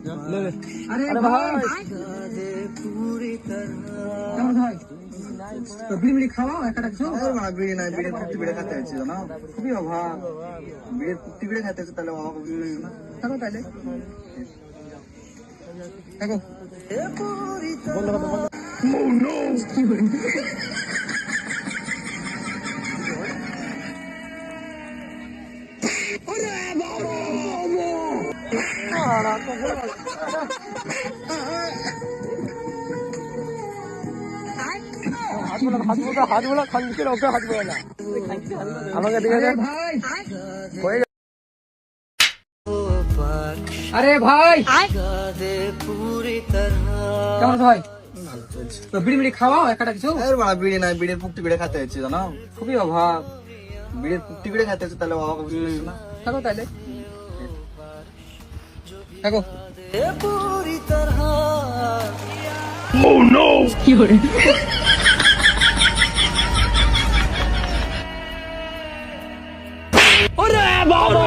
अरे भाई বিড়ি মিড়ি খাওয়া একটা কিছু বিড়ি নাই, বিড়ির পুক্তি বিড়ে খেতে হচ্ছে না, খুবই অভাব। বিড়ির পুক্তি বিড়ে খেতে হচ্ছে, তাহলে অভাব না থাকো, তাহলে থাকো। হাত বলা খানকে ওকে হাত বলা না আমাকে দিকে ভাই আরে ভাই কেমন ভাই তো বিড়ি মিড়ি খাওয়া একটা কিছু বিড়ি নাই, বিড়ির পুক্তি বিড়ে খেতে হচ্ছে জানো, খুবই অভাব। বিড়ির পুক্তি বিড়ে খেতে হচ্ছে, তাহলে অভাব না থাকো, তাহলে থাকো। Oh no! কি হরে ওরে বাবা